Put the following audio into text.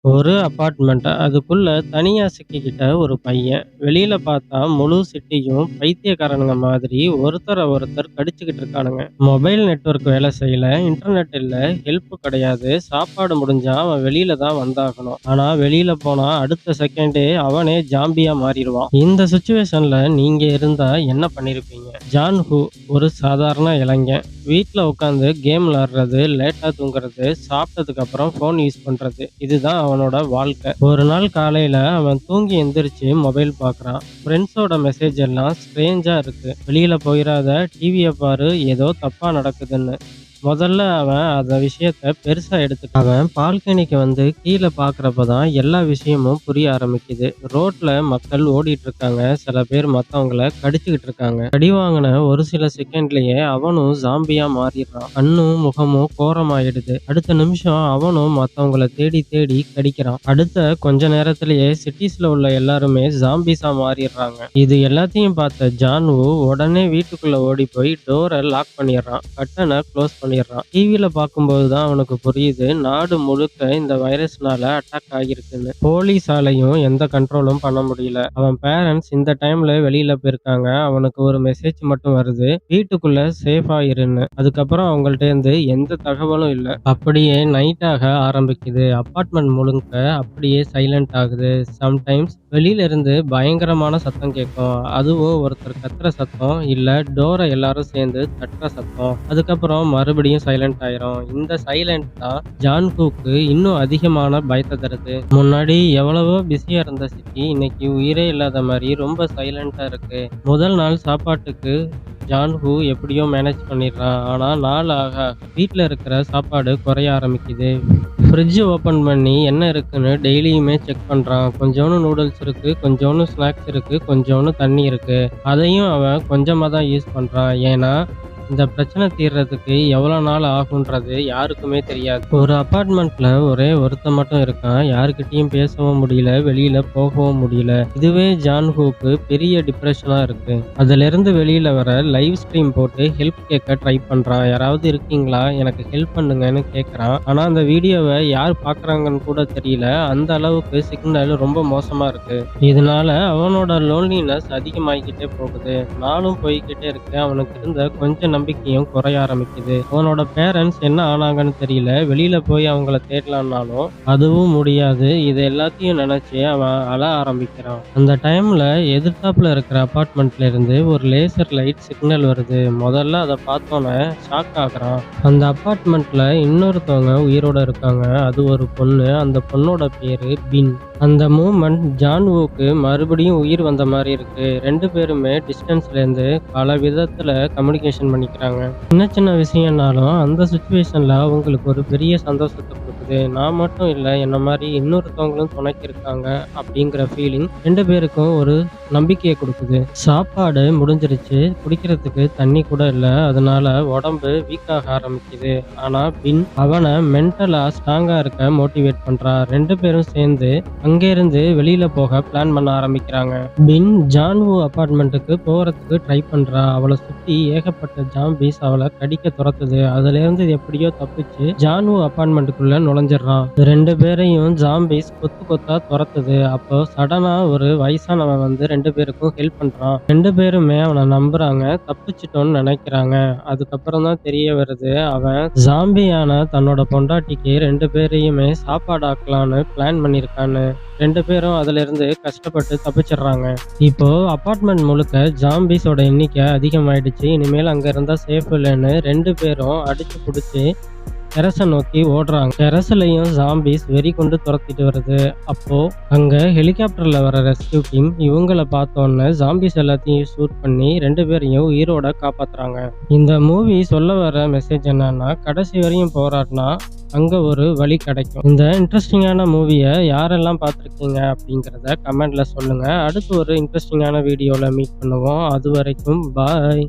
ஒரு அபார்ட்மெண்ட். அதுக்குள்ள தனியா சிக்கிக்கிட்ட ஒரு பையன். வெளியில பார்த்தா முழு சிட்டியும் பைத்தியக்காரனுங்க மாதிரி ஒருத்தர ஒருத்தர் கடிச்சுக்கிட்டு இருக்கானுங்க. மொபைல் நெட்வொர்க் வேலை செய்யல, இன்டர்நெட் இல்ல, ஹெல்ப் கிடையாது. சாப்பாடு முடிஞ்சா அவன் வெளியில தான் வந்தாகணும். ஆனா வெளியில போனா அடுத்த செகண்டே அவனே ஜாம்பியா மாறிடுவான். இந்த சுச்சுவேஷன்ல நீங்க இருந்தா என்ன பண்ணிருப்பீங்க? ஜான் ஹூ ஒரு சாதாரண இளைஞன். வீட்ல உட்காந்து கேம் விளையாடுறது, லேட்டா தூங்குறது, சாப்பிட்டதுக்கு அப்புறம் ஃபோன் யூஸ் பண்றது. இதுதான் அவனோட வாழ்க்கை. ஒரு நாள் காலையில அவன் தூங்கி எந்திரிச்சு மொபைல் பார்க்கறான். ஃப்ரெண்ட்ஸோட மெசேஜ் எல்லாம் ஸ்ட்ரேஞ்சா இருக்கு. வெளியில போயிராத, டிவிய பாரு, ஏதோ தப்பா நடக்குதுன்னு. முதல்ல அவன் அந்த விஷயத்த பெருசா எடுத்துக்காம அவன் பால்கனிக்கு வந்து கீழே பார்க்கறப்பதான் எல்லா விஷயமும் புரிய ஆரம்பிக்குது. ரோட்ல மக்கள் ஓடிட்டு இருக்காங்க. சில பேர் மத்தவங்கள கடிச்சுக்கிட்டு இருக்காங்க. அடி வாங்கின ஒரு சில செகண்ட்லயே அவனும் ஜாம்பியா மாறிடுறான். கண்ணும் முகமும் கோரமாயிடுது. அடுத்த நிமிஷம் அவனும் மத்தவங்கள தேடி தேடி கடிக்கிறான். அடுத்த கொஞ்ச நேரத்திலேயே சிட்டிஸ்ல உள்ள எல்லாருமே ஜாம்பிஸா மாறிடுறாங்க. இது எல்லாத்தையும் பார்த்த ஜான்வு உடனே வீட்டுக்குள்ள ஓடி போய் டோரை லாக் பண்ணிடுறான். கட்டனை க்ளோஸ் பண்ணிடுறான். டிவியில பார்க்கும்போது தான் அவனுக்கு புரியுது, நாடு முழுக்க இந்த வைரஸ்னால அட்டாக் ஆகிருக்குன்னு. போலீஸாலையும் எந்த கண்ட்ரோலும் பண்ண முடியல. அவன் பேரண்ட்ஸ் இந்த டைம்ல வெளியில போயிருக்காங்க. அவனுக்கு ஒரு மெசேஜ் மட்டும் வருது, வீட்டுக்குள்ள சேஃபா இருன்னு. அதுக்கப்புறம் அவங்கள்ட்ட இருந்து எந்த தகவலும் இல்ல. அப்படியே நைட் ஆக ஆரம்பிக்குது. அபார்ட்மெண்ட் முழுக்க அப்படியே சைலண்ட் ஆகுது. சம்டைம்ஸ் வெளியில இருந்து பயங்கரமான சத்தம் கேட்கும். அதுவும் ஒருத்தர் கத்துற சத்தம், இல்ல டோரை எல்லாரும் சேர்ந்து தட்டுற சத்தம். அதுக்கப்புறம் மறுபடியும் சைலண்ட் ஆயிரும். இந்த சைலண்ட் தான் ஜான்ஹூக்கு இன்னும் அதிகமான பயத்தை தருது. முன்னாடி எவ்வளவோ பிஸியா இருந்த சிட்டி இன்னைக்கு உயிரே இல்லாத மாதிரி ரொம்ப சைலண்டா இருக்கு. முதல் நாள் சாப்பாட்டுக்கு ஜான்ஹூ எப்படியோ மேனேஜ் பண்ணிடுறான். ஆனா நாள் ஆக வீட்ல இருக்கிற சாப்பாடு குறைய ஆரம்பிக்குது. ஃப்ரிட்ஜ் ஓபன் பண்ணி என்ன இருக்குன்னு டெய்லியுமே செக் பண்றான். கொஞ்சோண்டு நூடுல்ஸ் இருக்கு, கொஞ்சோண்டு ஸ்நாக்ஸ் இருக்கு, கொஞ்சோண்டு தண்ணி இருக்கு. அதையும் அவன் கொஞ்சமா தான் யூஸ் பண்றான். ஏன்னா இந்த பிரச்சனை தீர்றதுக்கு எவ்வளவு நாள் ஆகுன்றது யாருக்குமே தெரியாது. ஒரு அபார்ட்மெண்ட்ல ஒரே ஒருத்தன் மட்டும் இருக்கான். யாருக்கிட்டயும் பேசவும் முடியல, வெளியில போகவும் முடியல. இதுவே ஜான்ஹூக்கு பெரிய டிப்ரெஷனா இருக்கு. அதுல இருந்து வெளியில வர லைவ் ஸ்ட்ரீம் போட்டு ஹெல்ப் கேட்க ட்ரை பண்றான். யாராவது இருக்கீங்களா, எனக்கு ஹெல்ப் பண்ணுங்கன்னு கேட்கறான். ஆனா அந்த வீடியோவை யார் பாக்குறாங்கன்னு கூட தெரியல. அந்த அளவுக்கு சிக்னல் ரொம்ப மோசமா இருக்கு. இதனால அவனோட லோன்லினஸ் அதிகமாகிக்கிட்டே போகுது. நாளும் போய்கிட்டே இருக்கு. அவனுக்கு இருந்த கொஞ்சம் நம்பிக்கையும் குறைய ஆரம்பிக்குது. அவனோட பேரண்ட்ஸ் என்ன ஆனாங்கன்னு தெரியல. வெளியில போய் அவங்கள தேடலாம்னாலும் அதுவும் முடியாது. இது எல்லாத்தையும் நினைச்சு அவன் அழ ஆரம்பிக்கிறான். அந்த டைம்ல எதிர்த்தாப்புல இருக்கிற அபார்ட்மெண்ட்ல இருந்து ஒரு லேசர் லைட் சிக்னல் வருது. முதல்ல அதை பார்த்தோன்னே ஷாக் ஆகுறான். அந்த அபார்ட்மெண்ட்ல இன்னொருத்தவங்க உயிரோட இருக்காங்க. அது ஒரு பொண்ணு. அந்த பொண்ணோட பேரு பின். அந்த மூமெண்ட் ஜான்வுக்கு மறுபடியும் உயிர் வந்த மாதிரி இருக்கு. ரெண்டு பேருமே டிஸ்டன்ஸ்ல இருந்து பல விதத்துல கம்யூனிகேஷன் பண்ணிக்கிறாங்க. சின்ன சின்ன விஷயம்னாலும் அந்த சுச்சுவேஷன்ல அவங்களுக்கு ஒரு பெரிய சந்தோஷத்தை கொடுக்குது. நான் மட்டும் இல்லை, என்ன மாதிரி இன்னொருத்தவங்களும் துணைக்கு இருக்காங்க அப்படிங்கிற ஃபீலிங் ரெண்டு பேருக்கும் ஒரு நம்பிக்கையை கொடுக்குது. சாப்பாடு முடிஞ்சிருச்சு, குடிக்கிறதுக்கு தண்ணி கூட இல்லை. அதனால உடம்பு வீக் ஆக ஆரம்பிக்குது. ஆனா பின் அவனை மென்டலா ஸ்ட்ராங்கா இருக்க மோட்டிவேட் பண்றா. ரெண்டு பேரும் சேர்ந்து அங்கிருந்து வெளியில போக பிளான் பண்ண ஆரம்பிக்கிறாங்க. பின் ஜான்ஹூ அபார்ட்மெண்ட்டுக்கு போறதுக்கு ட்ரை பண்றா. அவளை சுத்தி ஏகப்பட்ட ஜாம்பிஸ் அவளை கடிக்க துரத்துது. அதுல இருந்து எப்படியோ தப்பிச்சு ஜான்ஹூ அபார்ட்மெண்ட்டுக்குள்ள நுழைஞ்சிடறான். ரெண்டு பேரையும் ஜாம்பிஸ் கொத்து கொத்தா துரத்துது. அப்போ சடனா ஒரு வயசானவன் வந்து ரெண்டு பேருக்கும் ஹெல்ப் பண்றான். ரெண்டு பேருமே அவனை நம்புறாங்க, தப்பிச்சிட்டோன்னு நினைக்கிறாங்க. அதுக்கப்புறம் தான் தெரிய வருது, அவன் ஜாம்பியான தன்னோட பொண்டாட்டிக்கு ரெண்டு பேரையுமே சாப்பாடு ஆக்கலான்னு பிளான் பண்ணியிருக்கான்னு. ரெண்டு பேரும் அதுல இருந்து கஷ்டப்பட்டு தப்பிச்சிடுறாங்க. இப்போ அபார்ட்மெண்ட் முழுக்க ஜாம்பிஸோட எண்ணிக்கை அதிகமாயிடுச்சு. இனிமேல் அங்க இருந்தா சேஃப் இல்லைன்னு ரெண்டு பேரும் அடிச்சு புடிச்சு டெரஸை நோக்கி ஓடுறாங்க. டெரஸ்லயும் ஜாம்பிஸ் வெறி கொண்டு துரத்திட்டு வருது. அப்போ அங்க ஹெலிகாப்டர்ல வர ரெஸ்கியூ டீம் இவங்கள பார்த்தோன்னே ஜாம்பிஸ் எல்லாத்தையும் ஷூட் பண்ணி ரெண்டு பேரையும் உயிரோட காப்பாத்துறாங்க. இந்த மூவி சொல்ல வர மெசேஜ் என்னன்னா, கடைசி வரையும் போராடினா அங்க ஒரு வழி கிடைக்கும். இந்த இன்ட்ரெஸ்டிங்கான மூவியை யாரெல்லாம் பார்த்துருக்கீங்க அப்படிங்கிறத கமெண்ட்ல சொல்லுங்க. அடுத்து ஒரு இன்ட்ரெஸ்டிங்கான வீடியோல மீட் பண்ணுவோம். அது வரைக்கும் பாய்.